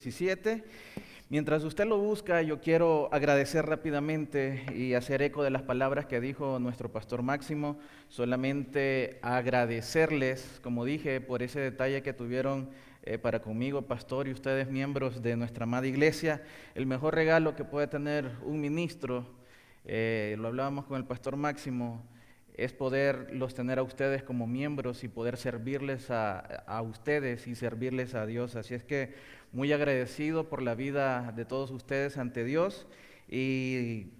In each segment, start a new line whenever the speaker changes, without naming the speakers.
17. Mientras usted lo busca, yo quiero agradecer rápidamente y hacer eco de las palabras que dijo nuestro pastor Máximo. Solamente agradecerles, como dije, por ese detalle que tuvieron para conmigo, pastor, y ustedes miembros de nuestra amada iglesia. El mejor regalo que puede tener un ministro, lo hablábamos con el pastor Máximo, es poderlos tener a ustedes como miembros y poder servirles a ustedes y servirles a Dios. Así es que muy agradecido por la vida de todos ustedes ante Dios. Y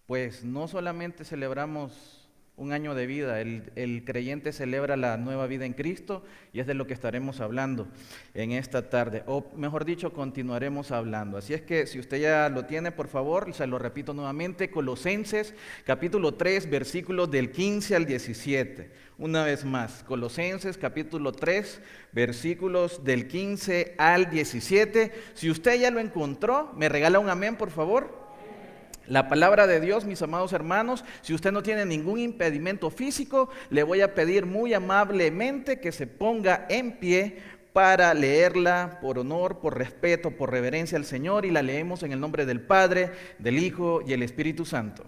pues no solamente celebramos un año de vida, el creyente celebra la nueva vida en Cristo, y es de lo que estaremos hablando en esta tarde, o mejor dicho, continuaremos hablando. Así es que si usted ya lo tiene, por favor, se lo repito nuevamente, Colosenses capítulo 3, versículos del 15 al 17. Una vez más, Colosenses capítulo 3, versículos del 15 al 17. Si usted ya lo encontró, me regala un amén, por favor. La palabra de Dios, mis amados hermanos, si usted no tiene ningún impedimento físico, le voy a pedir muy amablemente que se ponga en pie para leerla por honor, por respeto, por reverencia al Señor, y la leemos en el nombre del Padre, del Hijo y el Espíritu Santo.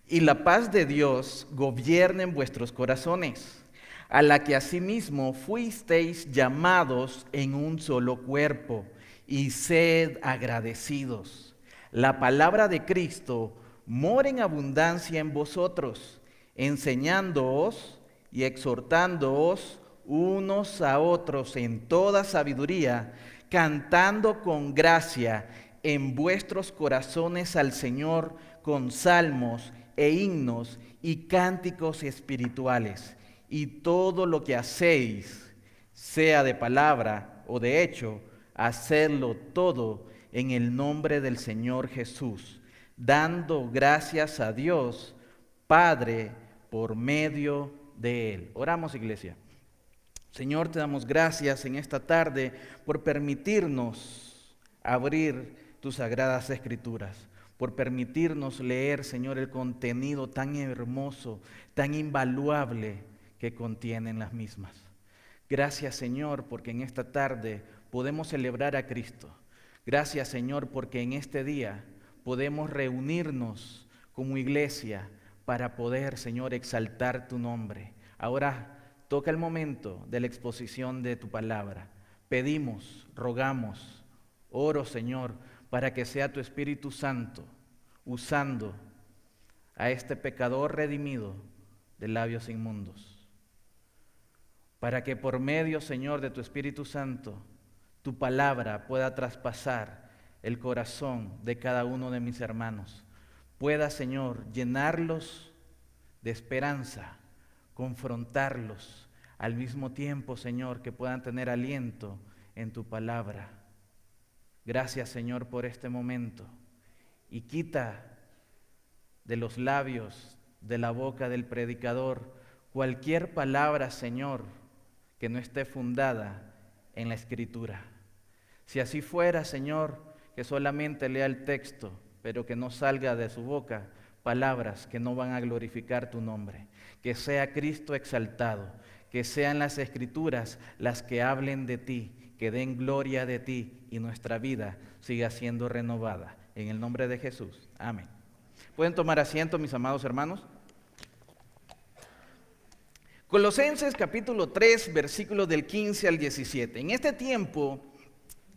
Y la paz de Dios gobierne en vuestros corazones, a la que asimismo fuisteis llamados en un solo cuerpo, y sed agradecidos. La palabra de Cristo mora en abundancia en vosotros, enseñándoos y exhortándoos unos a otros en toda sabiduría, cantando con gracia en vuestros corazones al Señor con salmos e himnos y cánticos espirituales. Y todo lo que hacéis, sea de palabra o de hecho, hacedlo todo en el nombre del Señor Jesús, dando gracias a Dios Padre por medio de Él. Oramos, iglesia. Señor, te damos gracias en esta tarde por permitirnos abrir tus sagradas escrituras, por permitirnos leer, Señor, el contenido tan hermoso, tan invaluable que contienen las mismas. Gracias, Señor, porque en esta tarde podemos celebrar a Cristo. Gracias, Señor, porque en este día podemos reunirnos como iglesia para poder, Señor, exaltar tu nombre. Ahora toca el momento de la exposición de tu palabra. Pedimos, rogamos, oro, Señor, para que sea tu Espíritu Santo usando a este pecador redimido de labios inmundos, para que por medio, Señor, de tu Espíritu Santo, tu palabra pueda traspasar el corazón de cada uno de mis hermanos. Pueda, Señor, llenarlos de esperanza, confrontarlos, al mismo tiempo, Señor, que puedan tener aliento en tu palabra. Gracias, Señor, por este momento. Y quita de los labios, de la boca del predicador, cualquier palabra, Señor, que no esté fundada en la Escritura. Si así fuera, Señor, que solamente lea el texto, pero que no salga de su boca palabras que no van a glorificar tu nombre. Que sea Cristo exaltado, que sean las Escrituras las que hablen de ti, que den gloria de ti y nuestra vida siga siendo renovada. En el nombre de Jesús. Amén. ¿Pueden tomar asiento, mis amados hermanos? Colosenses capítulo 3, versículos del 15 al 17. En este tiempo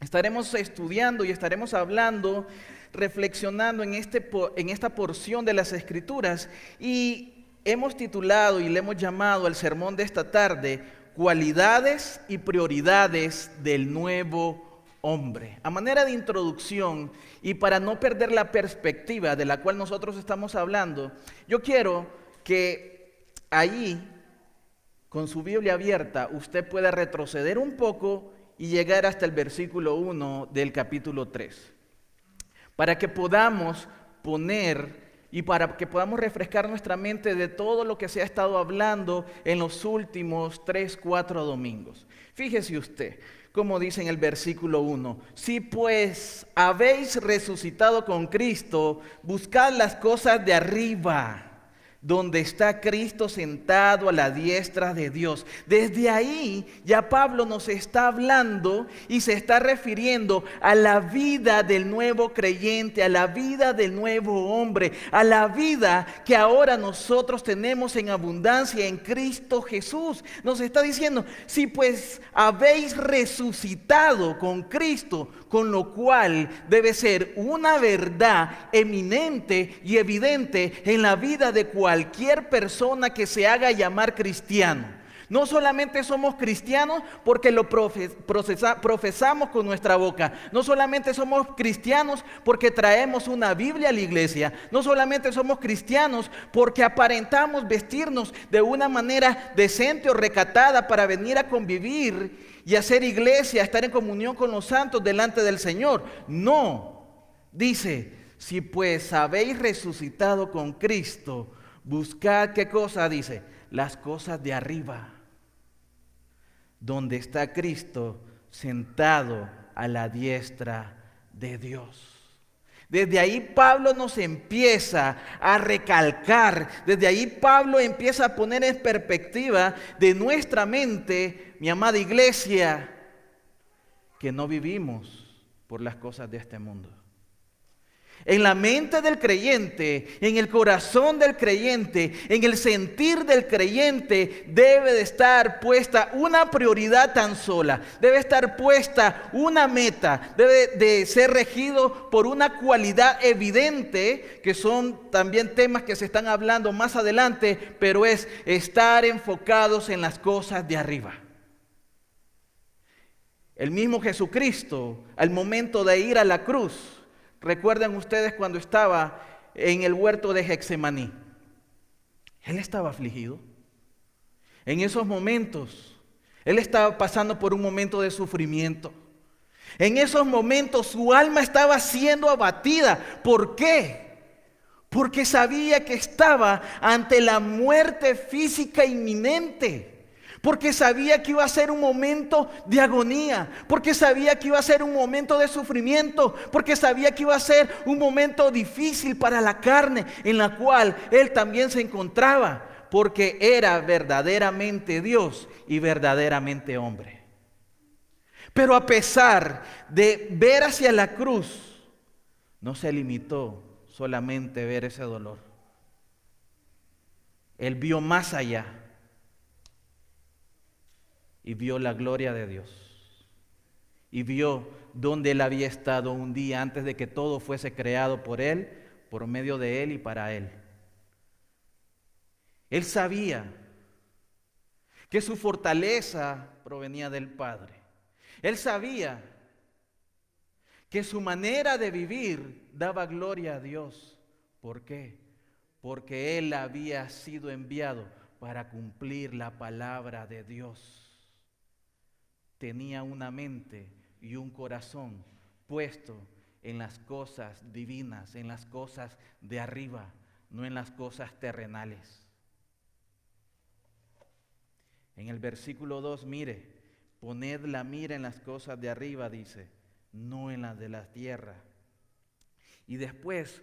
estaremos estudiando y estaremos hablando, reflexionando en esta porción de las Escrituras, y hemos titulado y le hemos llamado al sermón de esta tarde, Cualidades y prioridades del nuevo hombre. A manera de introducción y para no perder la perspectiva de la cual nosotros estamos hablando, yo quiero que ahí, con su Biblia abierta, usted pueda retroceder un poco y llegar hasta el versículo 1 del capítulo 3, para que podamos poner y para que podamos refrescar nuestra mente de todo lo que se ha estado hablando en los últimos 3, 4 domingos. Fíjese usted, como dice en el versículo 1, si pues habéis resucitado con Cristo, buscad las cosas de arriba, donde está Cristo sentado a la diestra de Dios. Desde ahí ya Pablo nos está hablando y se está refiriendo a la vida del nuevo creyente, a la vida del nuevo hombre, a la vida que ahora nosotros tenemos en abundancia en Cristo Jesús. Nos está diciendo, si pues habéis resucitado con Cristo, con lo cual debe ser una verdad eminente y evidente en la vida de cualquier persona que se haga llamar cristiano. No solamente somos cristianos porque lo profesamos con nuestra boca. No solamente somos cristianos porque traemos una Biblia a la iglesia. No solamente somos cristianos porque aparentamos vestirnos de una manera decente o recatada para venir a convivir y hacer iglesia, estar en comunión con los santos delante del Señor. No, dice, si pues habéis resucitado con Cristo, buscad, ¿qué cosa? Dice, las cosas de arriba, donde está Cristo sentado a la diestra de Dios. Desde ahí Pablo nos empieza a recalcar, desde ahí Pablo empieza a poner en perspectiva de nuestra mente, mi amada iglesia, que no vivimos por las cosas de este mundo. En la mente del creyente, en el corazón del creyente, en el sentir del creyente, debe de estar puesta una prioridad tan sola. Debe estar puesta una meta. Debe de ser regido por una cualidad evidente, que son también temas que se están hablando más adelante, pero es estar enfocados en las cosas de arriba. El mismo Jesucristo, al momento de ir a la cruz, recuerdan ustedes cuando estaba en el huerto de Getsemaní. Él estaba afligido. En esos momentos, él estaba pasando por un momento de sufrimiento. En esos momentos su alma estaba siendo abatida. ¿Por qué? Porque sabía que estaba ante la muerte física inminente. Porque sabía que iba a ser un momento de agonía, porque sabía que iba a ser un momento de sufrimiento, porque sabía que iba a ser un momento difícil para la carne en la cual él también se encontraba, porque era verdaderamente Dios y verdaderamente hombre. Pero a pesar de ver hacia la cruz, no se limitó solamente a ver ese dolor. Él vio más allá. Y vio la gloria de Dios. Y vio dónde él había estado un día antes de que todo fuese creado por él, por medio de él y para él. Él sabía que su fortaleza provenía del Padre. Él sabía que su manera de vivir daba gloria a Dios. ¿Por qué? Porque él había sido enviado para cumplir la palabra de Dios. Tenía una mente y un corazón puesto en las cosas divinas, en las cosas de arriba, no en las cosas terrenales. En el versículo 2, mire, poned la mira en las cosas de arriba, dice, no en las de la tierra. Y después,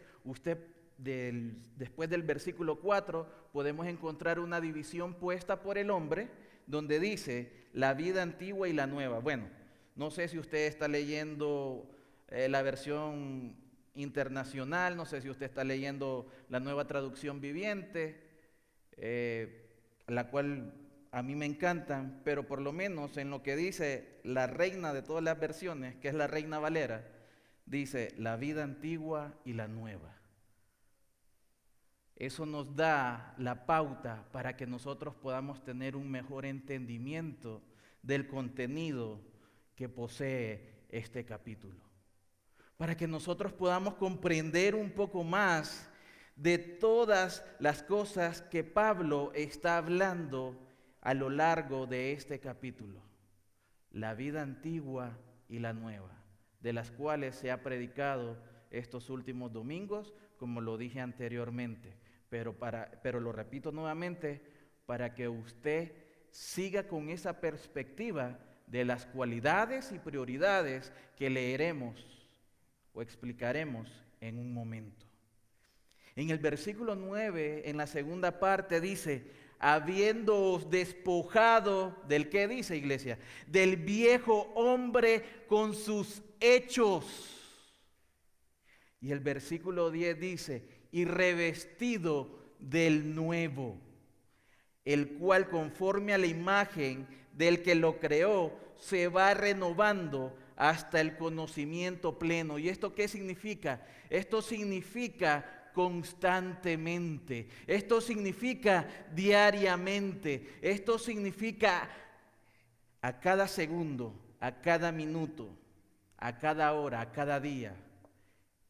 después del versículo 4, podemos encontrar una división puesta por el hombre, donde dice la vida antigua y la nueva. Bueno, no sé si usted está leyendo la versión internacional, no sé si usted está leyendo la nueva traducción viviente, la cual a mí me encantan, pero por lo menos en lo que dice la reina de todas las versiones, que es la Reina Valera, dice la vida antigua y la nueva. Eso nos da la pauta para que nosotros podamos tener un mejor entendimiento del contenido que posee este capítulo. Para que nosotros podamos comprender un poco más de todas las cosas que Pablo está hablando a lo largo de este capítulo. La vida antigua y la nueva, de las cuales se ha predicado estos últimos domingos, como lo dije anteriormente. Pero lo repito nuevamente, para que usted siga con esa perspectiva de las cualidades y prioridades que leeremos o explicaremos en un momento. En el versículo 9, en la segunda parte dice, habiéndoos despojado del, ¿qué dice, iglesia? Del viejo hombre con sus hechos. Y el versículo 10 dice, y revestido del nuevo, el cual conforme a la imagen del que lo creó, se va renovando hasta el conocimiento pleno. ¿Y esto qué significa? Esto significa constantemente. Esto significa diariamente. Esto significa a cada segundo, a cada minuto, a cada hora, a cada día.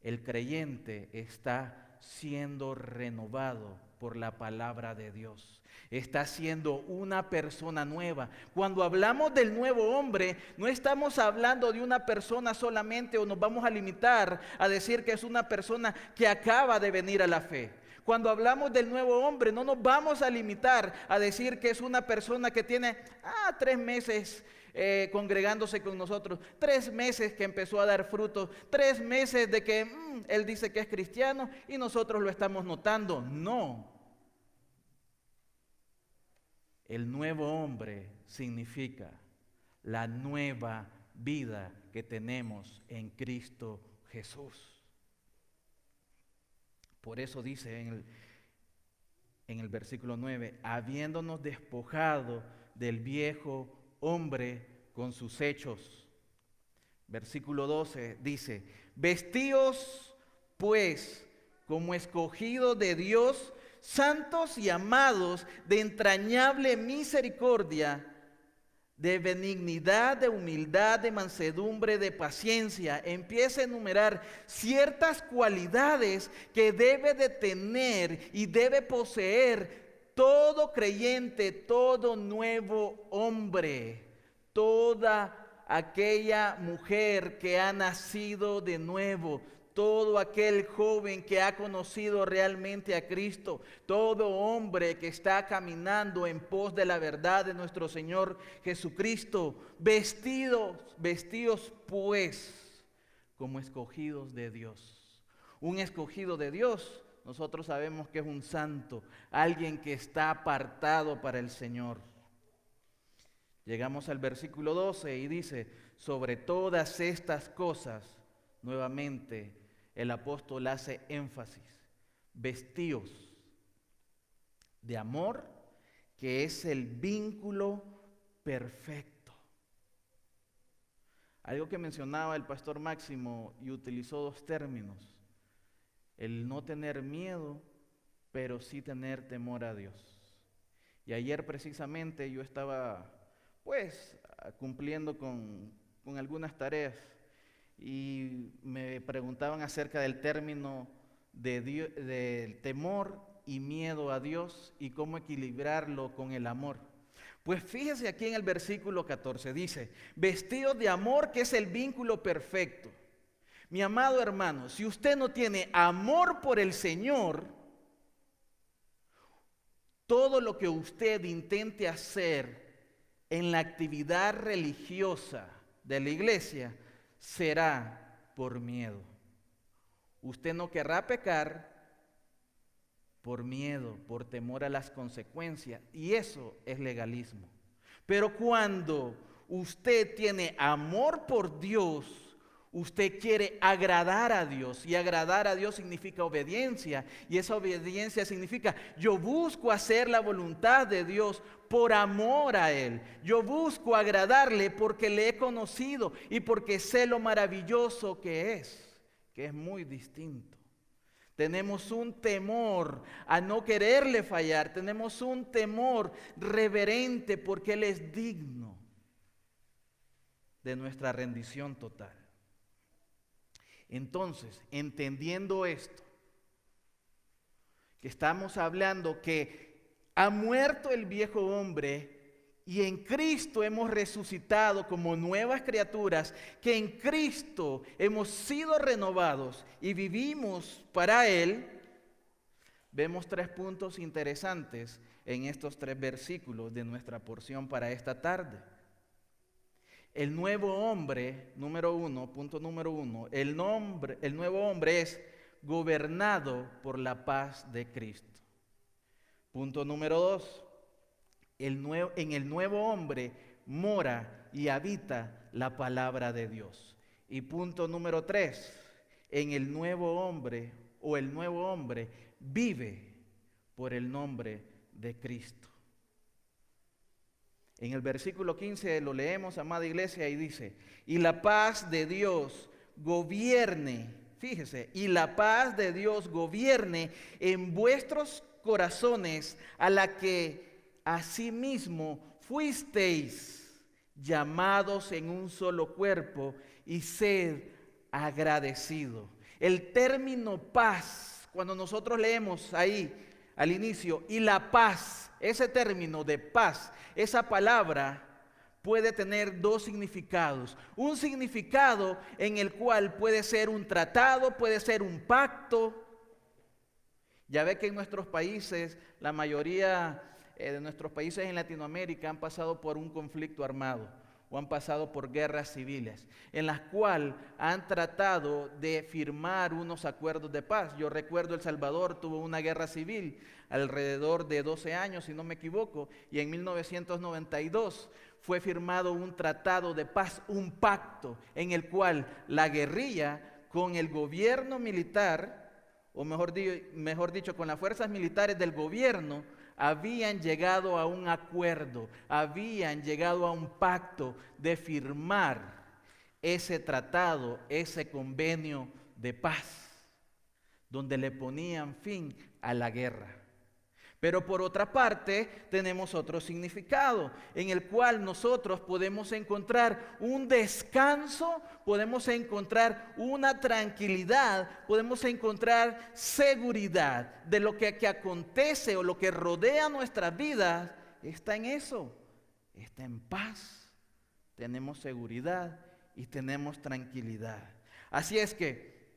El creyente está siendo renovado por la palabra de Dios. Está siendo una persona nueva. Cuando hablamos del nuevo hombre, no estamos hablando de una persona solamente o nos vamos a limitar a decir que es una persona que acaba de venir a la fe. Cuando hablamos del nuevo hombre, no nos vamos a limitar a decir que es una persona que tiene 3 meses congregándose con nosotros, 3 meses que empezó a dar frutos, 3 meses de que él dice que es cristiano y nosotros lo estamos notando. No. El nuevo hombre significa la nueva vida que tenemos en Cristo Jesús. Por eso dice en el versículo 9, habiéndonos despojado del viejo hombre con sus hechos. Versículo 12 dice, vestíos pues como escogidos de Dios, santos y amados, de entrañable misericordia, de benignidad, de humildad, de mansedumbre, de paciencia. Empieza a enumerar ciertas cualidades que debe de tener y debe poseer todo creyente, todo nuevo hombre, toda aquella mujer que ha nacido de nuevo, todo aquel joven que ha conocido realmente a Cristo, todo hombre que está caminando en pos de la verdad de nuestro Señor Jesucristo, vestidos pues como escogidos de Dios. Un escogido de Dios, nosotros sabemos que es un santo, alguien que está apartado para el Señor. Llegamos al versículo 12 y dice, sobre todas estas cosas, nuevamente el apóstol hace énfasis, vestíos de amor, que es el vínculo perfecto. Algo que mencionaba el pastor Máximo y utilizó 2 términos, el no tener miedo, pero sí tener temor a Dios. Y ayer precisamente yo estaba cumpliendo con algunas tareas y me preguntaban acerca del término del temor y miedo a Dios y cómo equilibrarlo con el amor. Pues fíjese aquí en el versículo 14, dice, vestidos de amor, que es el vínculo perfecto. Mi amado hermano, si usted no tiene amor por el Señor, todo lo que usted intente hacer en la actividad religiosa de la iglesia será por miedo. Usted no querrá pecar por miedo, por temor a las consecuencias, y eso es legalismo. Pero cuando usted tiene amor por Dios, usted quiere agradar a Dios, y agradar a Dios significa obediencia, y esa obediencia significa yo busco hacer la voluntad de Dios por amor a Él. Yo busco agradarle porque le he conocido y porque sé lo maravilloso que es muy distinto. Tenemos un temor a no quererle fallar, tenemos un temor reverente porque Él es digno de nuestra rendición total. Entonces, entendiendo esto, que estamos hablando que ha muerto el viejo hombre y en Cristo hemos resucitado como nuevas criaturas, que en Cristo hemos sido renovados y vivimos para Él, vemos 3 puntos interesantes en estos 3 versículos de nuestra porción para esta tarde. El nuevo hombre, número 1, punto número 1, el nuevo hombre es gobernado por la paz de Cristo. Punto número 2. En el nuevo hombre mora y habita la palabra de Dios. Y punto número 3. En el nuevo hombre el nuevo hombre vive por el nombre de Cristo. En el versículo 15 lo leemos, amada iglesia, y dice: y la paz de Dios gobierne, fíjese, y la paz de Dios gobierne en vuestros corazones, a la que asimismo fuisteis llamados en un solo cuerpo, y sed agradecido. El término paz, cuando nosotros leemos ahí al inicio, y la paz, ese término de paz, esa palabra puede tener dos significados. Un significado en el cual puede ser un tratado, puede ser un pacto. Ya ve que en nuestros países, la mayoría de nuestros países en Latinoamérica han pasado por un conflicto armado o han pasado por guerras civiles, en las cuales han tratado de firmar unos acuerdos de paz. Yo recuerdo El Salvador tuvo una guerra civil alrededor de 12 años, si no me equivoco, y en 1992 fue firmado un tratado de paz, un pacto, en el cual la guerrilla con el gobierno militar, o mejor dicho, con las fuerzas militares del gobierno, habían llegado a un acuerdo, habían llegado a un pacto de firmar ese tratado, ese convenio de paz, donde le ponían fin a la guerra. Pero por otra parte, tenemos otro significado, en el cual nosotros podemos encontrar un descanso, podemos encontrar una tranquilidad, podemos encontrar seguridad de lo que acontece o lo que rodea nuestras vidas. Está en eso, está en paz, tenemos seguridad y tenemos tranquilidad. Así es que,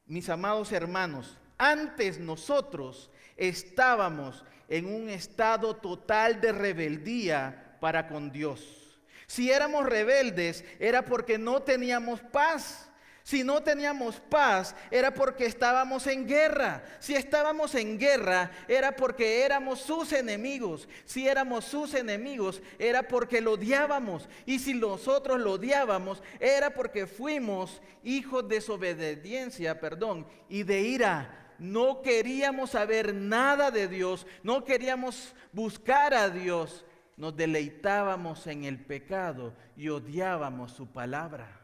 mis amados hermanos, antes nosotros estábamos en un estado total de rebeldía para con Dios. Si éramos rebeldes, era porque no teníamos paz. Si no teníamos paz, era porque estábamos en guerra. Si estábamos en guerra, era porque éramos sus enemigos. Si éramos sus enemigos, era porque lo odiábamos. Y si nosotros lo odiábamos, era porque fuimos hijos de desobediencia, y de ira. No queríamos saber nada de Dios, no queríamos buscar a Dios. Nos deleitábamos en el pecado y odiábamos su palabra.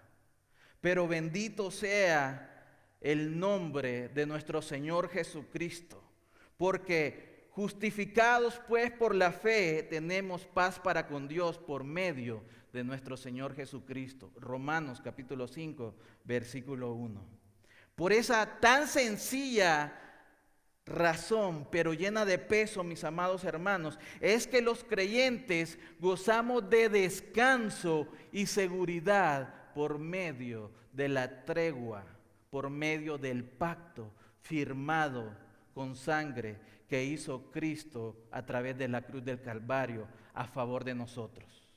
Pero bendito sea el nombre de nuestro Señor Jesucristo, porque justificados pues por la fe tenemos paz para con Dios por medio de nuestro Señor Jesucristo. Romanos capítulo 5, versículo 1. Por esa tan sencilla razón, pero llena de peso, mis amados hermanos, es que los creyentes gozamos de descanso y seguridad por medio de la tregua, por medio del pacto firmado con sangre que hizo Cristo a través de la cruz del Calvario a favor de nosotros.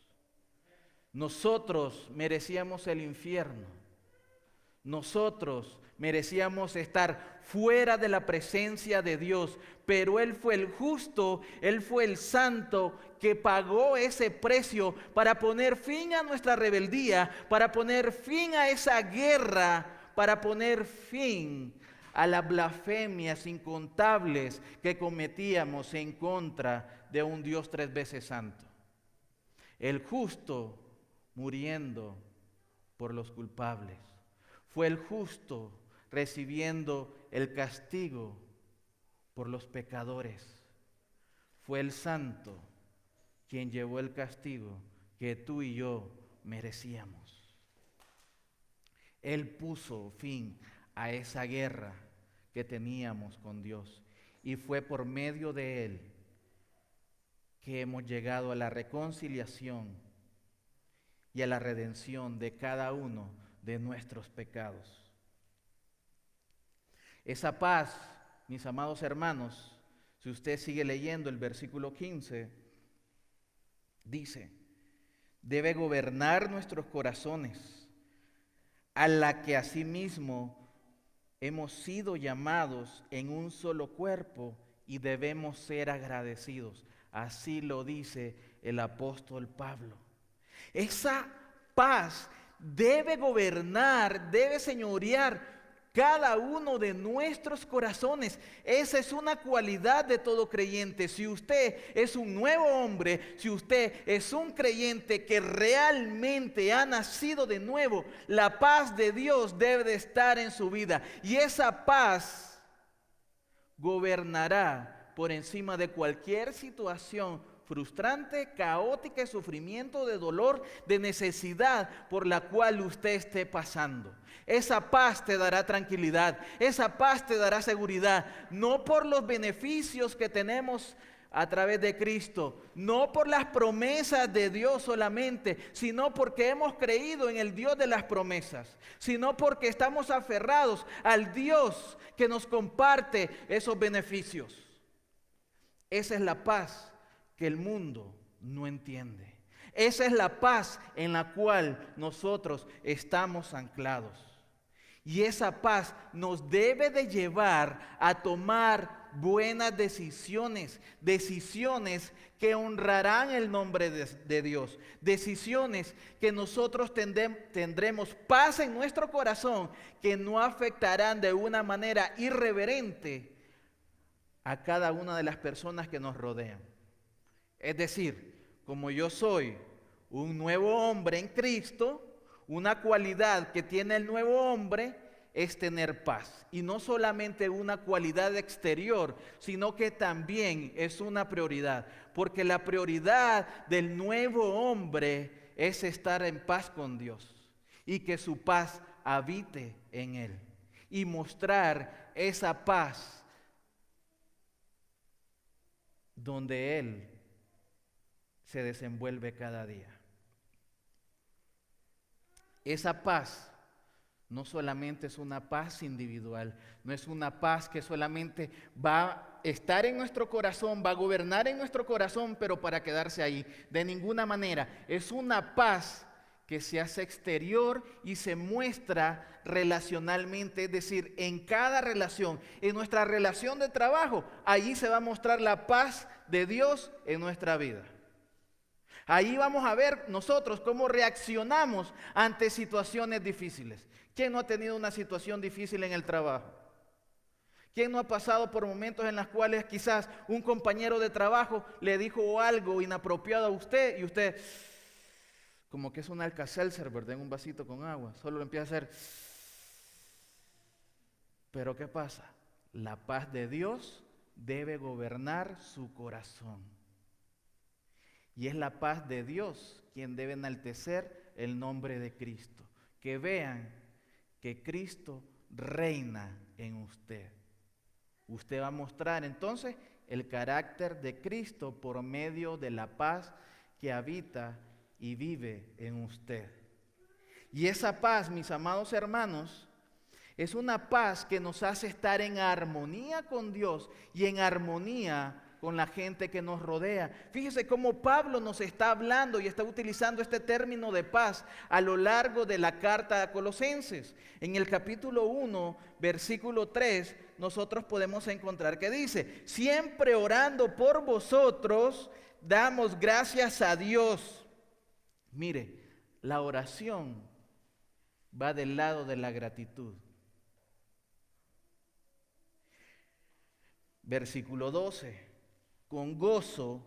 Nosotros merecíamos el infierno. Nosotros merecíamos estar fuera de la presencia de Dios, pero Él fue el justo, Él fue el santo que pagó ese precio para poner fin a nuestra rebeldía, para poner fin a esa guerra, para poner fin a las blasfemias incontables que cometíamos en contra de un Dios 3 veces santo. El justo muriendo por los culpables. Fue el justo recibiendo el castigo por los pecadores. Fue el santo quien llevó el castigo que tú y yo merecíamos. Él puso fin a esa guerra que teníamos con Dios, y fue por medio de Él que hemos llegado a la reconciliación y a la redención de cada uno de nuestros pecados. Esa paz, mis amados hermanos, si usted sigue leyendo el versículo 15, dice: debe gobernar nuestros corazones, a la que asimismo hemos sido llamados en un solo cuerpo y debemos ser agradecidos. Así lo dice el apóstol Pablo. Esa paz debe gobernar, debe señorear cada uno de nuestros corazones. Esa es una cualidad de todo creyente. Si usted es un nuevo hombre, si usted es un creyente que realmente ha nacido de nuevo, la paz de Dios debe de estar en su vida. Y esa paz gobernará por encima de cualquier situación frustrante, caótica, de sufrimiento, de dolor, de necesidad por la cual usted esté pasando. Esa paz te dará tranquilidad, esa paz te dará seguridad, no por los beneficios que tenemos a través de Cristo, no por las promesas de Dios solamente, sino porque hemos creído en el Dios de las promesas, sino porque estamos aferrados al Dios que nos comparte esos beneficios. Esa es la paz que el mundo no entiende. Esa es la paz en la cual nosotros estamos anclados. Y esa paz nos debe de llevar a tomar buenas decisiones, decisiones que honrarán el nombre de Dios, decisiones que nosotros tendremos paz en nuestro corazón, que no afectarán de una manera irreverente a cada una de las personas que nos rodean. Es decir, como yo soy un nuevo hombre en Cristo, una cualidad que tiene el nuevo hombre es tener paz. Y no solamente una cualidad exterior, sino que también es una prioridad. Porque la prioridad del nuevo hombre es estar en paz con Dios y que su paz habite en él. Y mostrar esa paz donde él se desenvuelve cada día. Esa paz no solamente es una paz individual, no es una paz que solamente va a estar en nuestro corazón, va a gobernar en nuestro corazón, pero para quedarse ahí. De ninguna manera. Es una paz que se hace exterior y se muestra relacionalmente, es decir, en cada relación. En nuestra relación de trabajo, allí se va a mostrar la paz de Dios en nuestra vida. Ahí vamos a ver nosotros cómo reaccionamos ante situaciones difíciles. ¿Quién no ha tenido una situación difícil en el trabajo? ¿Quién no ha pasado por momentos en los cuales quizás un compañero de trabajo le dijo algo inapropiado a usted y usted, como que es un Alka-Seltzer, ¿verdad? En un vasito con agua, solo lo empieza a hacer. Pero ¿qué pasa? La paz de Dios debe gobernar su corazón. Y es la paz de Dios quien debe enaltecer el nombre de Cristo. Que vean que Cristo reina en usted. Usted va a mostrar entonces el carácter de Cristo por medio de la paz que habita y vive en usted. Y esa paz, mis amados hermanos, es una paz que nos hace estar en armonía con Dios y en armonía con la gente que nos rodea. Fíjese cómo Pablo nos está hablando y está utilizando este término de paz a lo largo de la carta a Colosenses. En el capítulo 1, versículo 3, nosotros podemos encontrar que dice: siempre orando por vosotros, damos gracias a Dios. Mire, la oración va del lado de la gratitud. Versículo 12. Con gozo,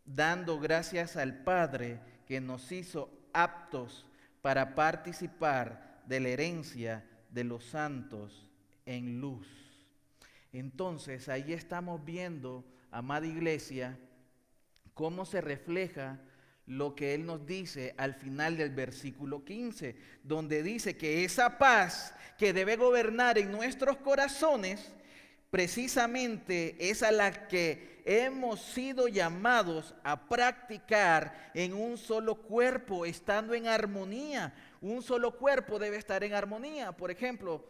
dando gracias al Padre que nos hizo aptos para participar de la herencia de los santos en luz. Entonces, ahí estamos viendo, amada iglesia, cómo se refleja lo que Él nos dice al final del versículo 15, donde dice que esa paz que debe gobernar en nuestros corazones, precisamente es a la que hemos sido llamados a practicar en un solo cuerpo, estando en armonía. Un solo cuerpo debe estar en armonía. Por ejemplo,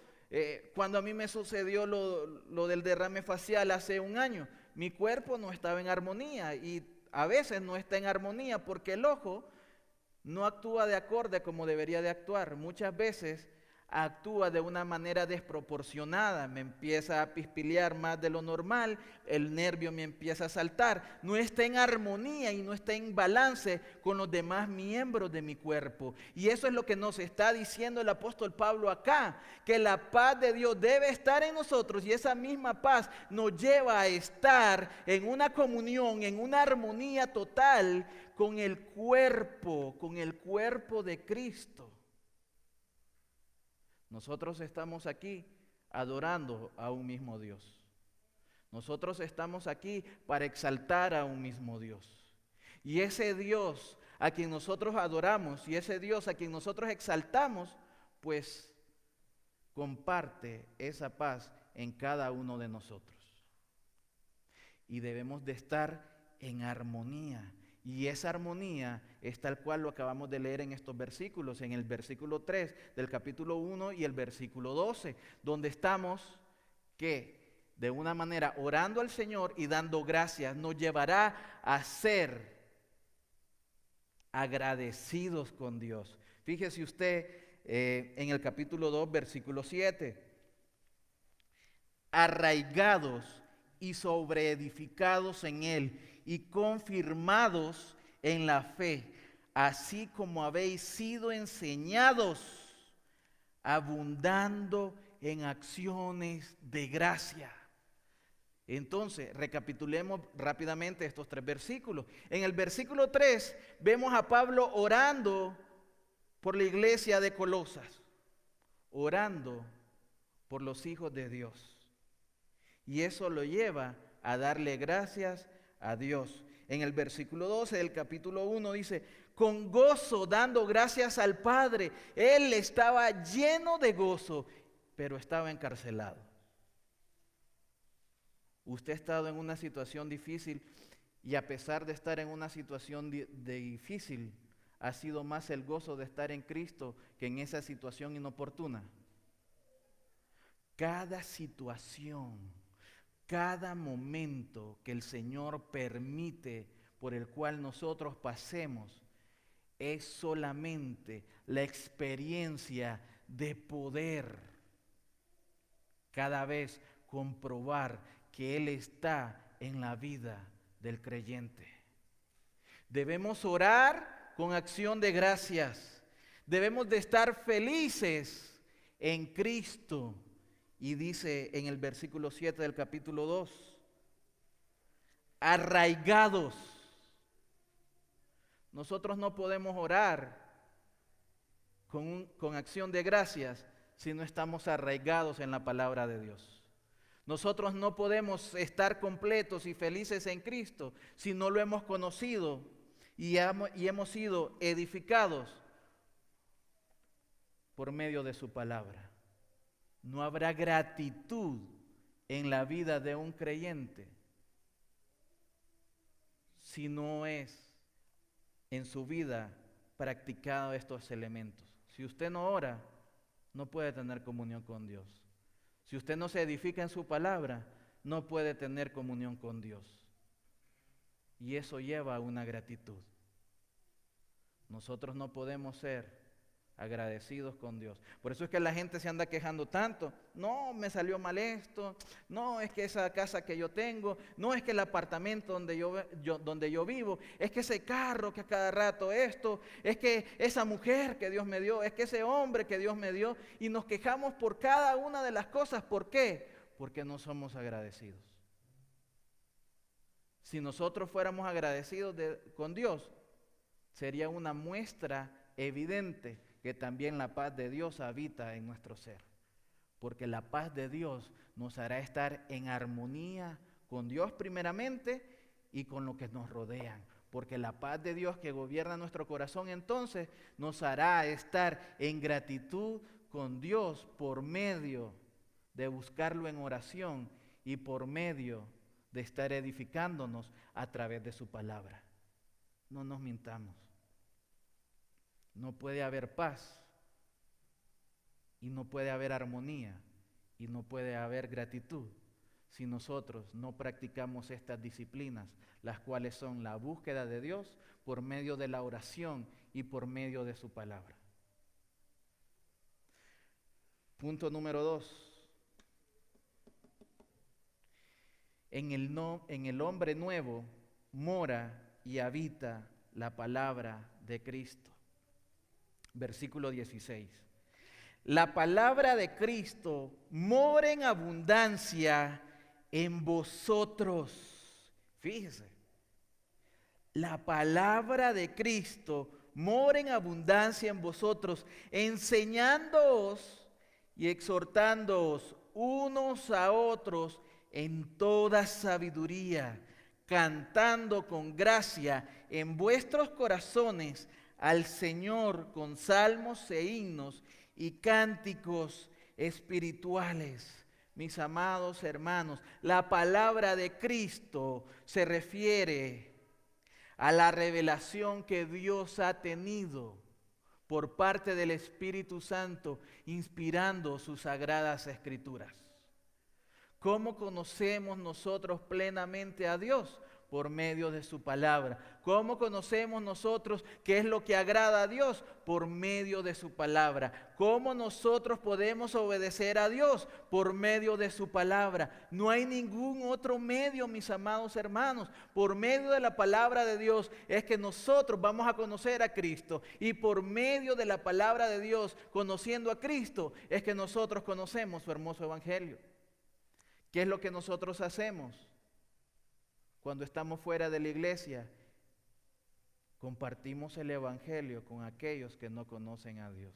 cuando a mí me sucedió lo del derrame facial hace un año, mi cuerpo no estaba en armonía y a veces no está en armonía porque el ojo no actúa de acorde como debería de actuar. Muchas veces actúa de una manera desproporcionada, me empieza a pispilear más de lo normal, el nervio me empieza a saltar, no está en armonía y no está en balance con los demás miembros de mi cuerpo. Y eso es lo que nos está diciendo el apóstol Pablo acá, que la paz de Dios debe estar en nosotros y esa misma paz nos lleva a estar en una comunión, en una armonía total con el cuerpo de Cristo. Nosotros estamos aquí adorando a un mismo Dios. Nosotros estamos aquí para exaltar a un mismo Dios. Y ese Dios a quien nosotros adoramos y ese Dios a quien nosotros exaltamos, pues comparte esa paz en cada uno de nosotros. Y debemos de estar en armonía. Y esa armonía es tal cual lo acabamos de leer en estos versículos, en el versículo 3 del capítulo 1 y el versículo 12, donde estamos que de una manera orando al Señor y dando gracias nos llevará a ser agradecidos con Dios. Fíjese usted en el capítulo 2, versículo 7, arraigados y sobreedificados en Él y confirmados en la fe, así como habéis sido enseñados, abundando en acciones de gracia. Entonces, recapitulemos rápidamente estos 3 versículos. En el versículo 3 vemos a Pablo orando por la iglesia de Colosas, orando por los hijos de Dios. Y eso lo lleva a darle gracias a Dios. En el versículo 12 del capítulo 1 dice, con gozo dando gracias al Padre. Él estaba lleno de gozo, pero estaba encarcelado. Usted ha estado en una situación difícil y a pesar de estar en una situación difícil, ha sido más el gozo de estar en Cristo que en esa situación inoportuna. Cada situación, cada momento que el Señor permite por el cual nosotros pasemos es solamente la experiencia de poder cada vez comprobar que Él está en la vida del creyente. Debemos orar con acción de gracias. Debemos de estar felices en Cristo. Y dice en el versículo 7 del capítulo 2, arraigados. Nosotros no podemos orar con acción de gracias si no estamos arraigados en la palabra de Dios. Nosotros no podemos estar completos y felices en Cristo si no lo hemos conocido y hemos sido edificados por medio de su palabra. No habrá gratitud en la vida de un creyente si no es en su vida practicado estos elementos. Si usted no ora, no puede tener comunión con Dios. Si usted no se edifica en su palabra, no puede tener comunión con Dios. Y eso lleva a una gratitud. Nosotros no podemos ser agradecidos con Dios. Por eso es que la gente se anda quejando tanto. No, me salió mal esto. No, es que esa casa que yo tengo. No, es que el apartamento donde yo vivo. Es que ese carro que a cada rato esto. Es que esa mujer que Dios me dio. Es que ese hombre que Dios me dio. Y nos quejamos por cada una de las cosas. ¿Por qué? Porque no somos agradecidos. Si nosotros fuéramos agradecidos con Dios, sería una muestra evidente que también la paz de Dios habita en nuestro ser. Porque la paz de Dios nos hará estar en armonía con Dios primeramente y con lo que nos rodean. Porque la paz de Dios que gobierna nuestro corazón entonces nos hará estar en gratitud con Dios por medio de buscarlo en oración y por medio de estar edificándonos a través de su palabra. No nos mintamos. No puede haber paz y no puede haber armonía y no puede haber gratitud si nosotros no practicamos estas disciplinas, las cuales son la búsqueda de Dios por medio de la oración y por medio de su palabra. Punto número 2. En el hombre nuevo mora y habita la palabra de Cristo. Versículo 16. La palabra de Cristo mora en abundancia en vosotros. Fíjese. La palabra de Cristo mora en abundancia en vosotros, enseñándoos y exhortándoos unos a otros en toda sabiduría, cantando con gracia en vuestros corazones al Señor con salmos e himnos y cánticos espirituales. Mis amados hermanos, la palabra de Cristo se refiere a la revelación que Dios ha tenido por parte del Espíritu Santo, inspirando sus sagradas escrituras. ¿Cómo conocemos nosotros plenamente a Dios? Por medio de su palabra. ¿Cómo conocemos nosotros qué es lo que agrada a Dios? Por medio de su palabra. ¿Cómo nosotros podemos obedecer a Dios? Por medio de su palabra. No hay ningún otro medio, mis amados hermanos. Por medio de la palabra de Dios es que nosotros vamos a conocer a Cristo. Y por medio de la palabra de Dios, conociendo a Cristo, es que nosotros conocemos su hermoso evangelio. ¿Qué es lo que nosotros hacemos? Cuando estamos fuera de la iglesia, compartimos el evangelio con aquellos que no conocen a Dios.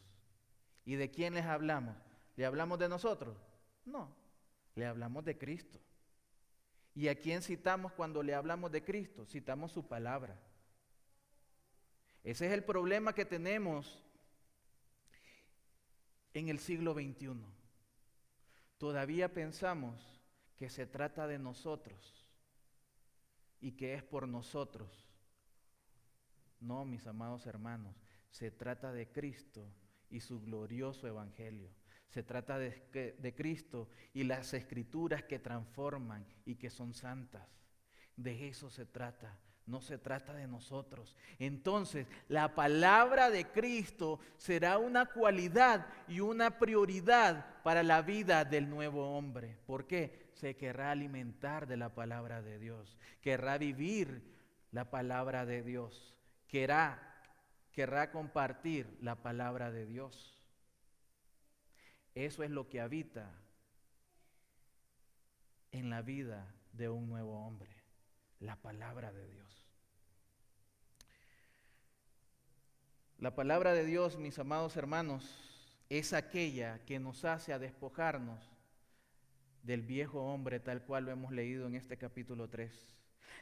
¿Y de quién les hablamos? ¿Le hablamos de nosotros? No, le hablamos de Cristo. ¿Y a quién citamos cuando le hablamos de Cristo? Citamos su palabra. Ese es el problema que tenemos en el siglo XXI. Todavía pensamos que se trata de nosotros y que es por nosotros. No, mis amados hermanos, se trata de Cristo y su glorioso evangelio. Se trata de Cristo y las escrituras que transforman y que son santas. De eso se trata. No se trata de nosotros. Entonces, la palabra de Cristo será una cualidad y una prioridad para la vida del nuevo hombre. ¿Por qué? Se querrá alimentar de la palabra de Dios. Querrá vivir la palabra de Dios. Querrá compartir la palabra de Dios. Eso es lo que habita en la vida de un nuevo hombre. La palabra de Dios. La palabra de Dios, mis amados hermanos, es aquella que nos hace a despojarnos del viejo hombre tal cual lo hemos leído en este capítulo 3.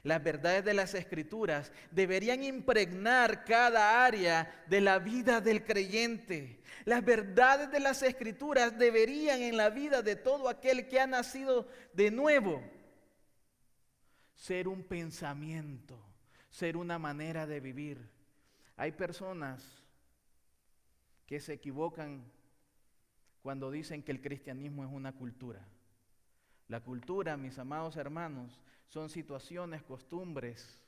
Las verdades de las Escrituras deberían impregnar cada área de la vida del creyente. Las verdades de las Escrituras deberían en la vida de todo aquel que ha nacido de nuevo ser un pensamiento, ser una manera de vivir. Hay personas que se equivocan cuando dicen que el cristianismo es una cultura. La cultura, mis amados hermanos, son situaciones, costumbres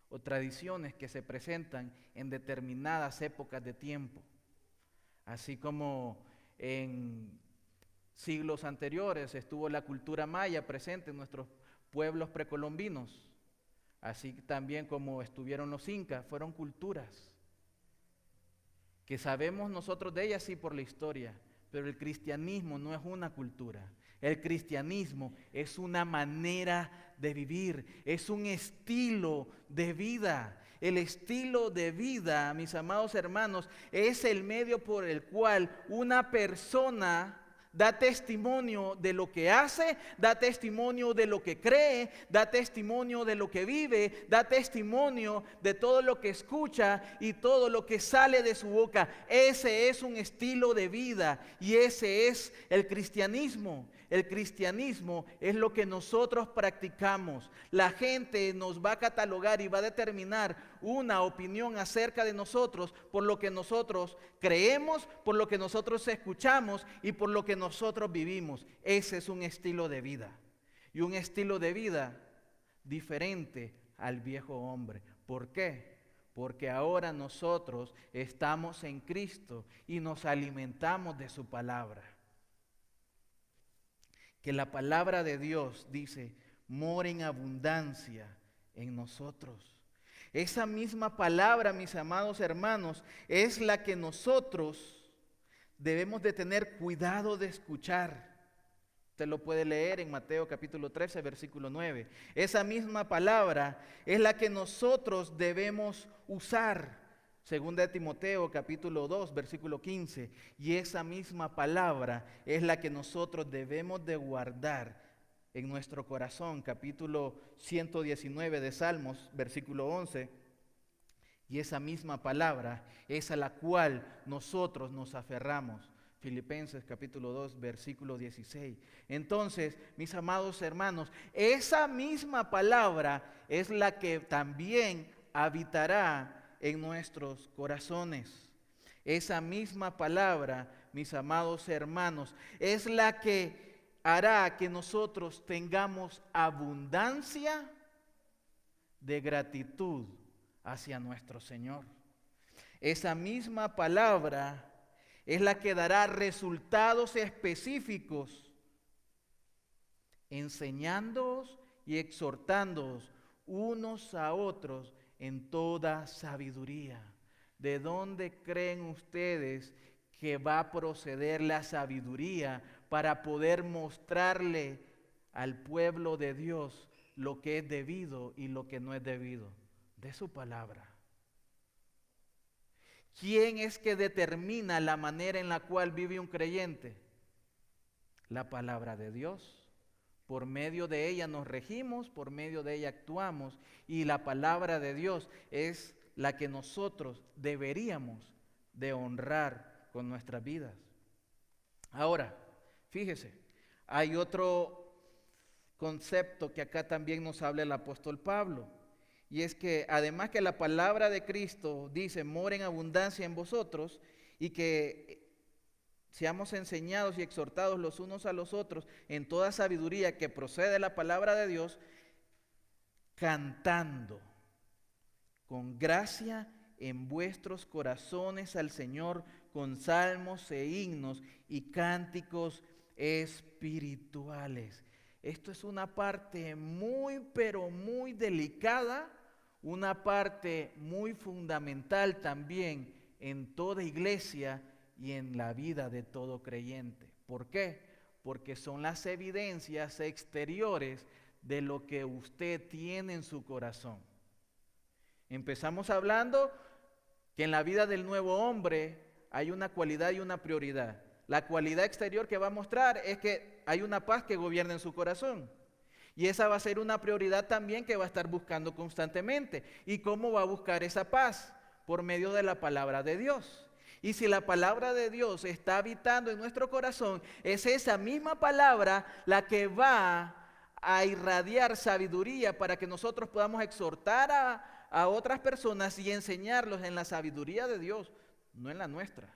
o tradiciones que se presentan en determinadas épocas de tiempo. Así como en siglos anteriores estuvo la cultura maya presente en nuestros pueblos precolombinos, así también como estuvieron los incas, fueron culturas que sabemos nosotros de ellas sí por la historia, pero el cristianismo no es una cultura. El cristianismo es una manera de vivir, es un estilo de vida. El estilo de vida, mis amados hermanos, es el medio por el cual una persona da testimonio de lo que hace, da testimonio de lo que cree, da testimonio de lo que vive, da testimonio de todo lo que escucha y todo lo que sale de su boca. Ese es un estilo de vida y ese es el cristianismo. El cristianismo es lo que nosotros practicamos. La gente nos va a catalogar y va a determinar una opinión acerca de nosotros por lo que nosotros creemos, por lo que nosotros escuchamos y por lo que nosotros vivimos. Ese es un estilo de vida. Y un estilo de vida diferente al viejo hombre. ¿Por qué? Porque ahora nosotros estamos en Cristo y nos alimentamos de su palabra. que la palabra de Dios dice, mora en abundancia en nosotros. Esa misma palabra, mis amados hermanos, es la que nosotros debemos de tener cuidado de escuchar. Usted lo puede leer en Mateo capítulo 13, versículo 9. Esa misma palabra es la que nosotros debemos usar. Segunda de Timoteo capítulo 2, versículo 15. Y esa misma palabra es la que nosotros debemos de guardar en nuestro corazón. Capítulo 119 de Salmos, versículo 11. Y esa misma palabra es a la cual nosotros nos aferramos. Filipenses capítulo 2, versículo 16. Entonces, mis amados hermanos, esa misma palabra es la que también habitará en nuestros corazones. Esa misma palabra, mis amados hermanos, es la que hará que nosotros tengamos abundancia de gratitud hacia nuestro Señor. Esa misma palabra es la que dará resultados específicos, enseñándoos y exhortándoos unos a otros en toda sabiduría. ¿De dónde creen ustedes que va a proceder la sabiduría para poder mostrarle al pueblo de Dios lo que es debido y lo que no es debido? De su palabra. ¿Quién es que determina la manera en la cual vive un creyente? La palabra de Dios. Por medio de ella nos regimos, por medio de ella actuamos, y la palabra de Dios es la que nosotros deberíamos de honrar con nuestras vidas. Ahora, fíjese, hay otro concepto que acá también nos habla el apóstol Pablo. Y es que además que la palabra de Cristo dice, mora en abundancia en vosotros, y que seamos enseñados y exhortados los unos a los otros en toda sabiduría que procede de la palabra de Dios, cantando con gracia en vuestros corazones al Señor con salmos e himnos y cánticos espirituales. Esto es una parte muy, pero muy delicada, una parte muy fundamental también en toda iglesia y en la vida de todo creyente. ¿Por qué? Porque son las evidencias exteriores de lo que usted tiene en su corazón. Empezamos hablando que en la vida del nuevo hombre hay una cualidad y una prioridad. La cualidad exterior que va a mostrar es que hay una paz que gobierna en su corazón. Y esa va a ser una prioridad también que va a estar buscando constantemente. ¿Y cómo va a buscar esa paz? Por medio de la palabra de Dios. Y si la palabra de Dios está habitando en nuestro corazón, es esa misma palabra la que va a irradiar sabiduría para que nosotros podamos exhortar a otras personas y enseñarlos en la sabiduría de Dios, no en la nuestra.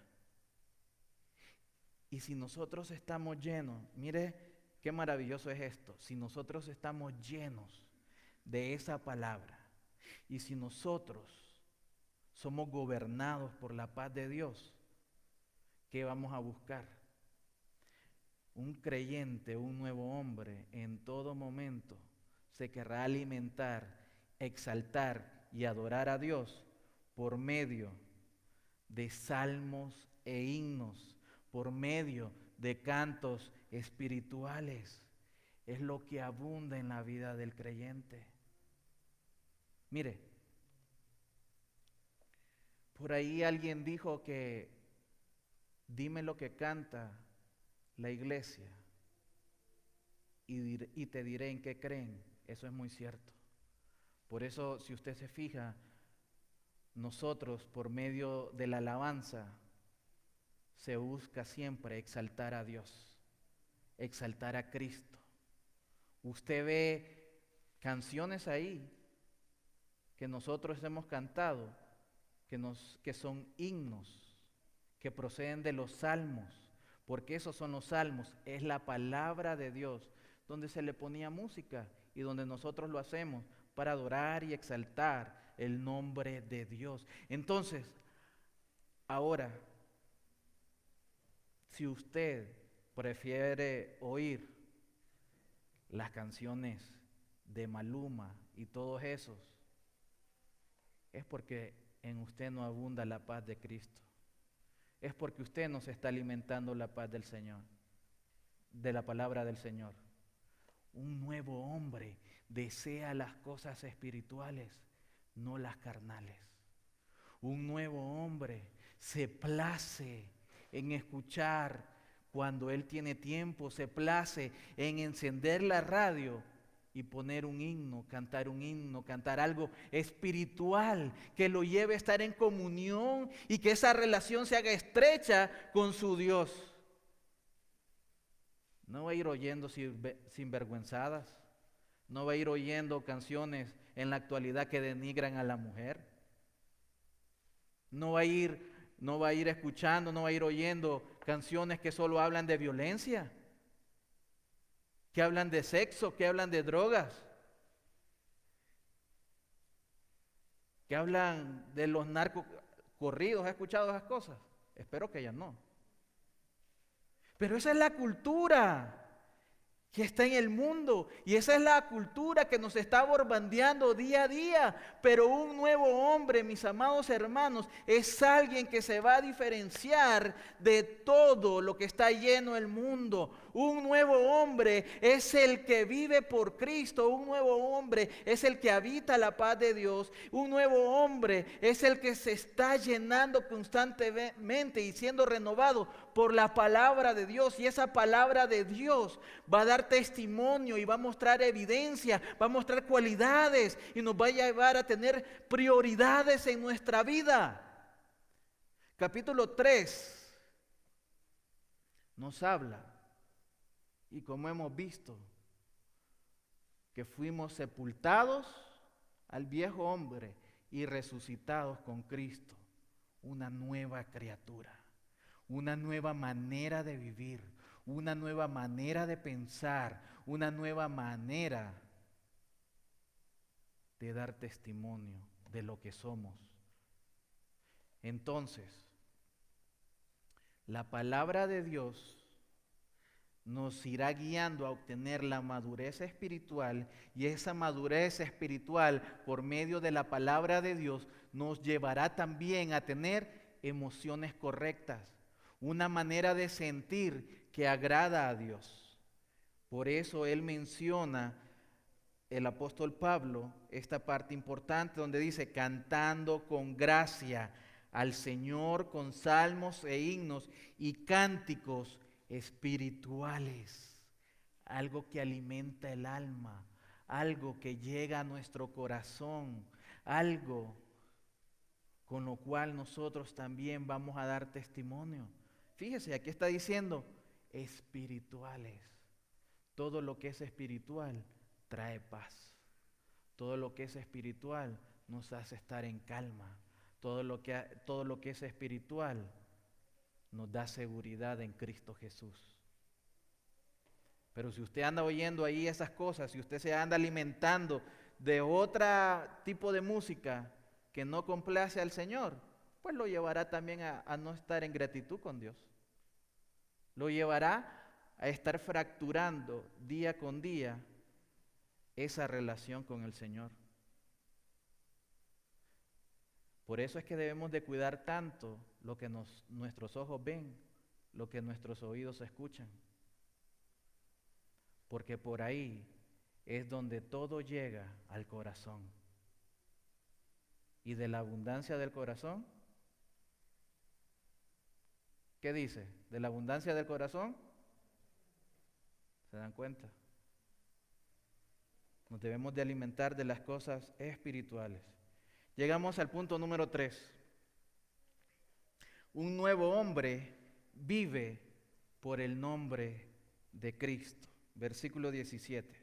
Y si nosotros estamos llenos, mire qué maravilloso es esto, si nosotros estamos llenos de esa palabra y si nosotros somos gobernados por la paz de Dios, ¿qué vamos a buscar? Un creyente, un nuevo hombre, en todo momento se querrá alimentar, exaltar y adorar a Dios por medio de salmos e himnos, por medio de cantos espirituales. Es lo que abunda en la vida del creyente. Mire, por ahí alguien dijo que dime lo que canta la iglesia y te diré en qué creen. Eso es muy cierto. Por eso, si usted se fija, nosotros por medio de la alabanza se busca siempre exaltar a Dios, exaltar a Cristo. Usted ve canciones ahí que nosotros hemos cantado, que son himnos, que proceden de los salmos, porque esos son los salmos, es la palabra de Dios, donde se le ponía música y donde nosotros lo hacemos para adorar y exaltar el nombre de Dios. Entonces, ahora, si usted prefiere oír las canciones de Maluma y todos esos, es porque en usted no abunda la paz de Cristo. Es porque usted no se está alimentando la paz del Señor, de la palabra del Señor. Un nuevo hombre desea las cosas espirituales, no las carnales. Un nuevo hombre se place en escuchar cuando él tiene tiempo, se place en encender la radio y poner un himno, cantar algo espiritual que lo lleve a estar en comunión y que esa relación se haga estrecha con su Dios. No va a ir oyendo sinvergüenzadas, no va a ir oyendo canciones en la actualidad que denigran a la mujer, no va a ir escuchando, no va a ir oyendo canciones que solo hablan de violencia, que hablan de sexo, que hablan de drogas, que hablan de los narcocorridos. ¿Ha escuchado esas cosas? Espero que ya no. Pero esa es la cultura que está en el mundo, y esa es la cultura que nos está bombardeando día a día. Pero un nuevo hombre, mis amados hermanos, es alguien que se va a diferenciar de todo lo que está lleno el mundo. Un nuevo hombre es el que vive por Cristo. Un nuevo hombre es el que habita la paz de Dios. Un nuevo hombre es el que se está llenando constantemente y siendo renovado por la palabra de Dios. Y esa palabra de Dios va a dar testimonio y va a mostrar evidencia, va a mostrar cualidades y nos va a llevar a tener prioridades en nuestra vida. Capítulo 3 nos habla, y como hemos visto, que fuimos sepultados al viejo hombre y resucitados con Cristo, una nueva criatura, una nueva manera de vivir, una nueva manera de pensar, una nueva manera de dar testimonio de lo que somos. Entonces, la palabra de Dios nos irá guiando a obtener la madurez espiritual, y esa madurez espiritual por medio de la palabra de Dios nos llevará también a tener emociones correctas, una manera de sentir que agrada a Dios. Por eso él menciona, el apóstol Pablo, esta parte importante donde dice: cantando con gracia al Señor con salmos e himnos y cánticos espirituales. Algo que alimenta el alma, algo que llega a nuestro corazón, algo con lo cual nosotros también vamos a dar testimonio. Fíjese, aquí está diciendo espirituales. Todo lo que es espiritual trae paz. Todo lo que es espiritual nos hace estar en calma. Todo lo que es espiritual nos da seguridad en Cristo Jesús. Pero si usted anda oyendo ahí esas cosas, si usted se anda alimentando de otro tipo de música que no complace al Señor, pues lo llevará también a no estar en gratitud con Dios. Lo llevará a estar fracturando día con día esa relación con el Señor. Por eso es que debemos de cuidar tanto lo que nuestros ojos ven, lo que nuestros oídos escuchan. Porque por ahí es donde todo llega al corazón. Y de la abundancia del corazón, ¿qué dice? De la abundancia del corazón, ¿se dan cuenta? Nos debemos de alimentar de las cosas espirituales. Llegamos al punto número 3. Un nuevo hombre vive por el nombre de Cristo. Versículo 17.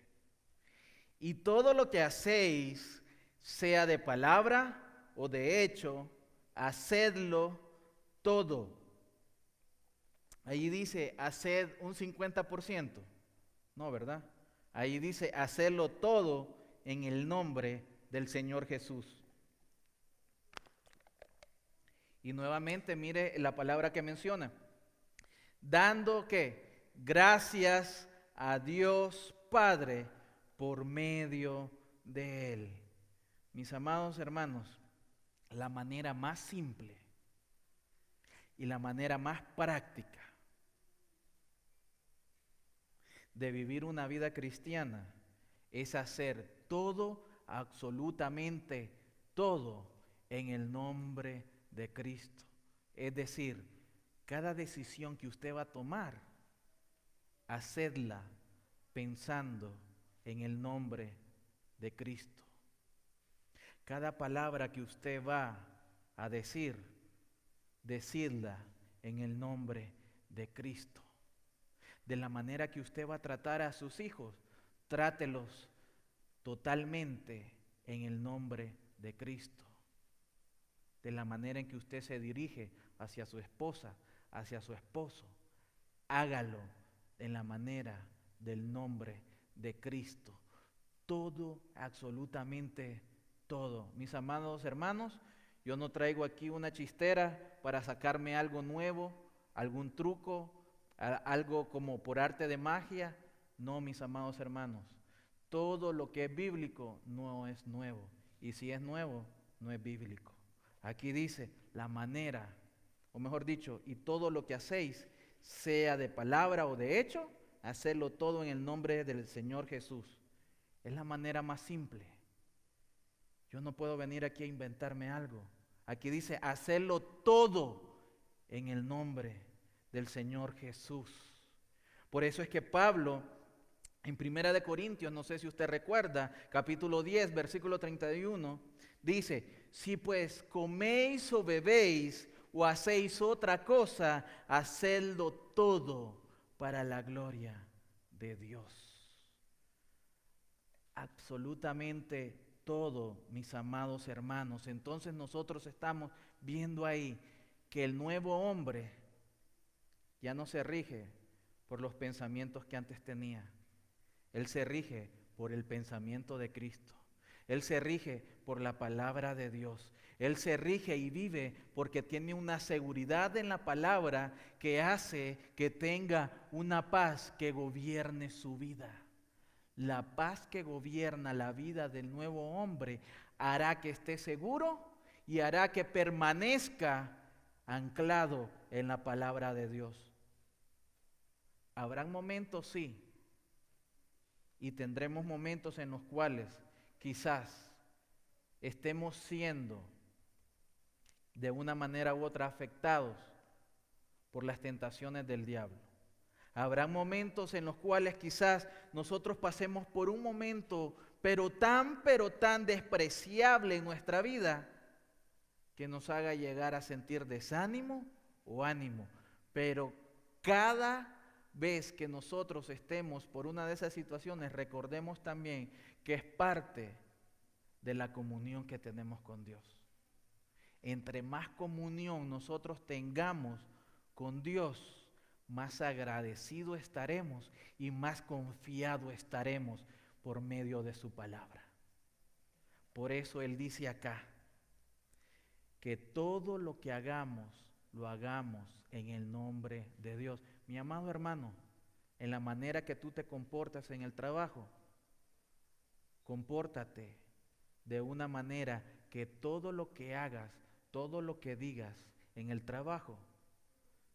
Y todo lo que hacéis, sea de palabra o de hecho, hacedlo todo. Ahí dice, haced un 50%. No, ¿verdad? Ahí dice, hacedlo todo en el nombre del Señor Jesús. Y nuevamente mire la palabra que menciona. Dando ¿qué? Gracias a Dios Padre por medio de Él. Mis amados hermanos, la manera más simple y la manera más práctica de vivir una vida cristiana es hacer todo, absolutamente todo, en el nombre de Cristo. Es decir, cada decisión que usted va a tomar, hacedla pensando en el nombre de Cristo. Cada palabra que usted va a decir, decidla en el nombre de Cristo. De la manera que usted va a tratar a sus hijos, trátelos totalmente en el nombre de Cristo. De la manera en que usted se dirige hacia su esposa, hacia su esposo, hágalo en la manera del nombre de Cristo. Todo, absolutamente todo. Mis amados hermanos, yo no traigo aquí una chistera para sacarme algo nuevo, algún truco, algo como por arte de magia. No, mis amados hermanos, todo lo que es bíblico no es nuevo. Y si es nuevo, no es bíblico. Aquí dice la manera, o mejor dicho, y todo lo que hacéis, sea de palabra o de hecho, hacerlo todo en el nombre del Señor Jesús. Es la manera más simple. Yo no puedo venir aquí a inventarme algo. Aquí dice hacerlo todo en el nombre del Señor Jesús. Por eso es que Pablo, en 1 Corintios, no sé si usted recuerda, capítulo 10, versículo 31, dice, si pues coméis o bebéis o hacéis otra cosa, hacedlo todo para la gloria de Dios. Absolutamente todo, mis amados hermanos. Entonces nosotros estamos viendo ahí que el nuevo hombre ya no se rige por los pensamientos que antes tenía. Él se rige por el pensamiento de Cristo. Él se rige por la palabra de Dios. Él se rige y vive porque tiene una seguridad en la palabra que hace que tenga una paz que gobierne su vida. La paz que gobierna la vida del nuevo hombre hará que esté seguro y hará que permanezca anclado en la palabra de Dios. Habrán momentos, sí, y tendremos momentos en los cuales quizás estemos siendo de una manera u otra afectados por las tentaciones del diablo. Habrá momentos en los cuales quizás nosotros pasemos por un momento pero tan despreciable en nuestra vida que nos haga llegar a sentir desánimo o ánimo. Pero cada vez que nosotros estemos por una de esas situaciones, recordemos también que es parte de la comunión que tenemos con Dios. Entre más comunión nosotros tengamos con Dios, más agradecido estaremos y más confiado estaremos por medio de su palabra. Por eso Él dice acá que todo lo que hagamos, lo hagamos en el nombre de Dios. Mi amado hermano, en la manera que tú te comportas en el trabajo, compórtate de una manera que todo lo que hagas, todo lo que digas en el trabajo,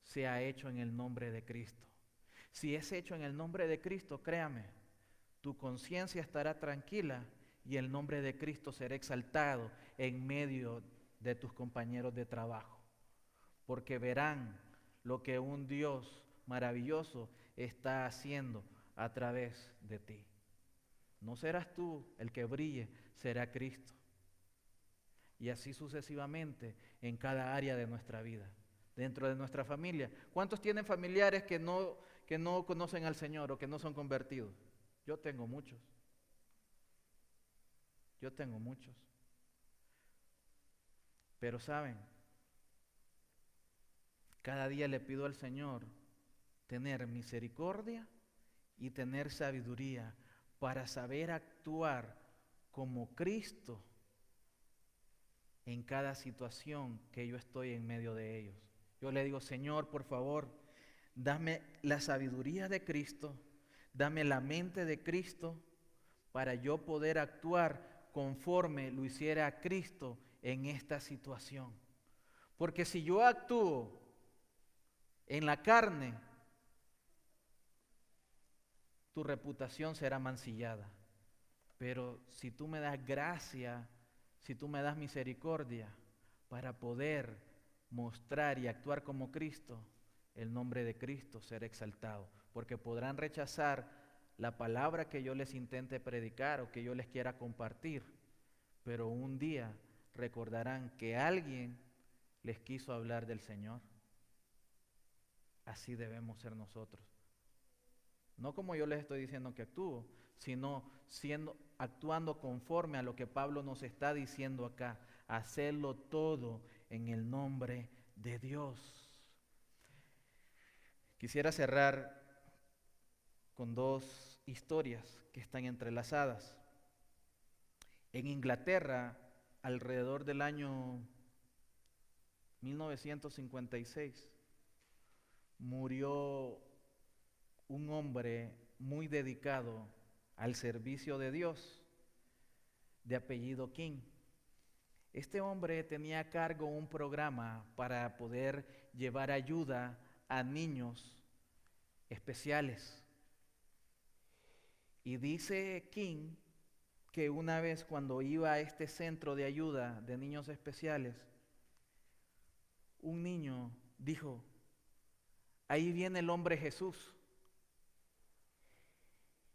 sea hecho en el nombre de Cristo. Si es hecho en el nombre de Cristo, créame, tu conciencia estará tranquila y el nombre de Cristo será exaltado en medio de tus compañeros de trabajo, porque verán lo que un Dios maravilloso está haciendo a través de ti. No serás tú el que brille, será Cristo. Y así sucesivamente en cada área de nuestra vida. Dentro de nuestra familia. ¿Cuántos tienen familiares que no conocen al Señor o que no son convertidos? Yo tengo muchos. Yo tengo muchos. Pero saben, cada día le pido al Señor tener misericordia y tener sabiduría para saber actuar como Cristo en cada situación que yo estoy en medio de ellos. Yo le digo, Señor, por favor, dame la sabiduría de Cristo, Dame la mente de Cristo para yo poder actuar conforme lo hiciera Cristo en esta situación. Porque si yo actúo en la carne, tu reputación será mancillada. Pero si tú me das gracia, si tú me das misericordia para poder mostrar y actuar como Cristo, el nombre de Cristo será exaltado. Porque podrán rechazar la palabra que yo les intente predicar o que yo les quiera compartir, pero un día recordarán que alguien les quiso hablar del Señor. Así debemos ser nosotros. No como yo les estoy diciendo que actúo, sino actuando conforme a lo que Pablo nos está diciendo acá. Hacerlo todo en el nombre de Dios. Quisiera cerrar con dos historias que están entrelazadas. En Inglaterra, alrededor del año 1956, murió un hombre muy dedicado al servicio de Dios, de apellido King. Este hombre tenía a cargo un programa para poder llevar ayuda a niños especiales. Y dice King que una vez cuando iba a este centro de ayuda de niños especiales, un niño dijo: ahí viene el hombre Jesús.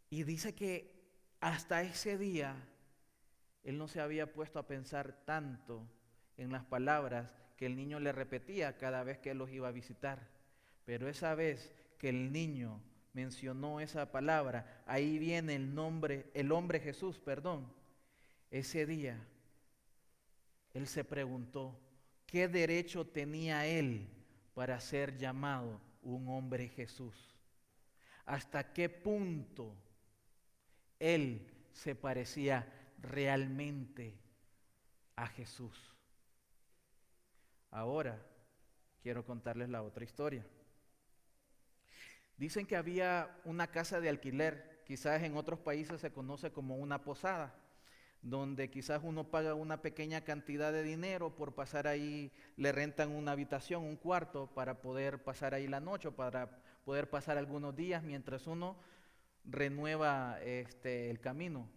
Y dice que hasta ese día él no se había puesto a pensar tanto en las palabras que el niño le repetía cada vez que él los iba a visitar. Pero esa vez que el niño mencionó esa palabra, ahí viene el hombre Jesús, perdón. Ese día él se preguntó, ¿qué derecho tenía él para ser llamado un hombre Jesús? ¿Hasta qué punto él se parecía realmente a Jesús? Ahora quiero contarles la otra historia. Dicen que había una casa de alquiler, quizás en otros países se conoce como una posada, donde quizás uno paga una pequeña cantidad de dinero por pasar ahí, le rentan una habitación, un cuarto, para poder pasar ahí la noche, o para poder pasar algunos días mientras uno renueva el camino.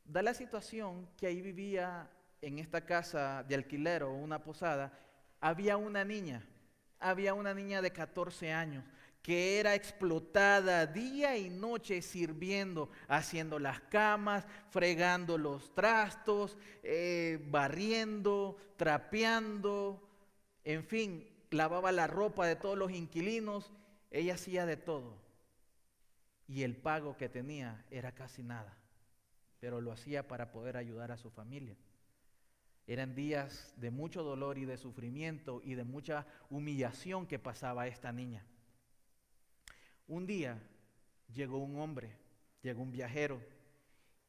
Da la situación que ahí vivía en esta casa de alquiler o una posada, había una niña de 14 años que era explotada día y noche sirviendo, haciendo las camas, fregando los trastos, barriendo, trapeando, en fin, lavaba la ropa de todos los inquilinos. Ella hacía de todo y el pago que tenía era casi nada, pero lo hacía para poder ayudar a su familia. Eran días de mucho dolor y de sufrimiento y de mucha humillación que pasaba esta niña. Un día llegó un hombre, llegó un viajero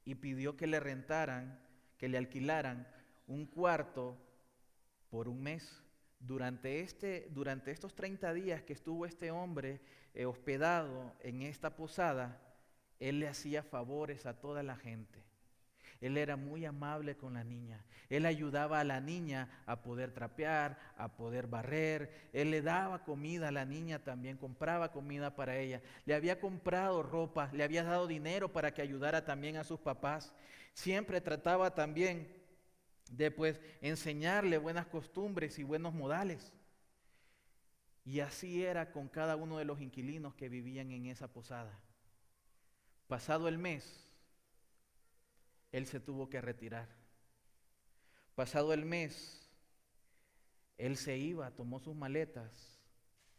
y pidió que le rentaran, que le alquilaran un cuarto por un mes. Durante estos 30 días que estuvo este hombre hospedado en esta posada, él le hacía favores a toda la gente. Él era muy amable con la niña. Él ayudaba a la niña a poder trapear, a poder barrer. Él le daba comida a la niña también, compraba comida para ella. Le había comprado ropa, le había dado dinero para que ayudara también a sus papás. Siempre trataba también de enseñarle buenas costumbres y buenos modales. Y así era con cada uno de los inquilinos que vivían en esa posada. Pasado el mes, él se tuvo que retirar. Pasado el mes, él se iba, tomó sus maletas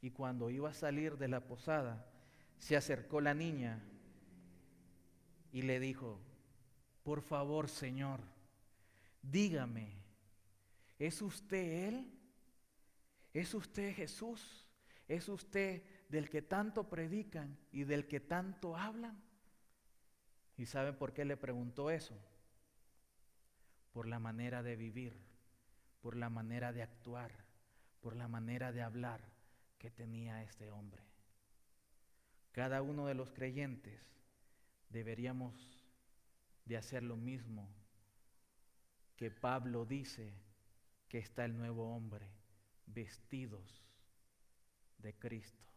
y cuando iba a salir de la posada, se acercó la niña y le dijo: por favor, Señor, dígame, ¿es usted Él? ¿Es usted Jesús? ¿Es usted del que tanto predican y del que tanto hablan? ¿Y saben por qué le preguntó eso? Por la manera de vivir, por la manera de actuar, por la manera de hablar que tenía este hombre. Cada uno de los creyentes deberíamos de hacer lo mismo que Pablo dice que está el nuevo hombre, vestidos de Cristo.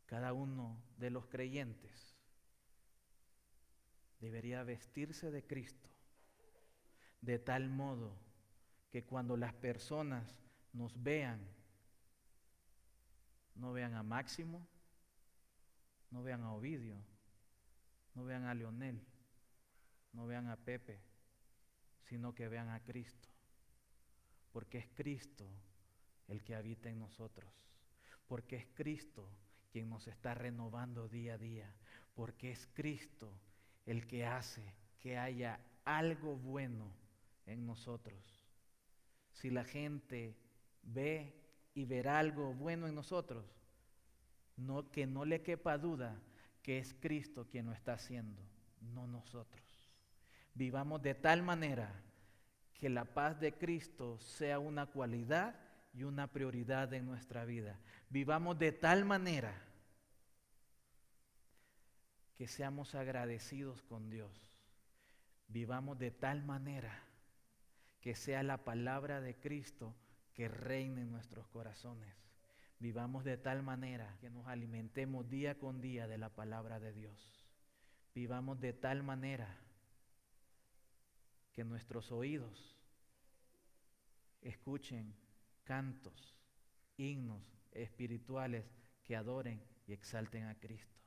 Cada uno de los creyentes debería vestirse de Cristo, de tal modo que cuando las personas nos vean, no vean a Máximo, no vean a Ovidio, no vean a Leonel, no vean a Pepe, sino que vean a Cristo, porque es Cristo el que habita en nosotros, porque es Cristo quien nos está renovando día a día, porque es Cristo el que hace que haya algo bueno en nosotros. Si la gente ve y verá algo bueno en nosotros, que no le quepa duda que es Cristo quien lo está haciendo, no nosotros. Vivamos de tal manera que la paz de Cristo sea una cualidad y una prioridad en nuestra vida. Vivamos de tal manera que seamos agradecidos con Dios. Vivamos de tal manera que sea la palabra de Cristo que reine en nuestros corazones. Vivamos de tal manera que nos alimentemos día con día de la palabra de Dios. Vivamos de tal manera que nuestros oídos escuchen cantos, himnos espirituales que adoren y exalten a Cristo.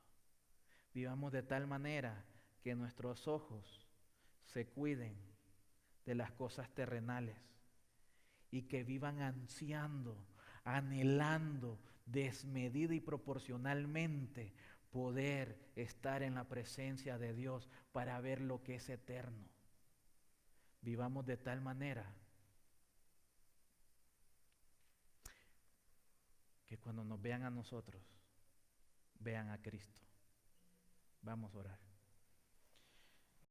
Vivamos de tal manera que nuestros ojos se cuiden de las cosas terrenales y que vivan ansiando, anhelando desmedida y proporcionalmente poder estar en la presencia de Dios para ver lo que es eterno. Vivamos de tal manera que cuando nos vean a nosotros, vean a Cristo. Vamos a orar.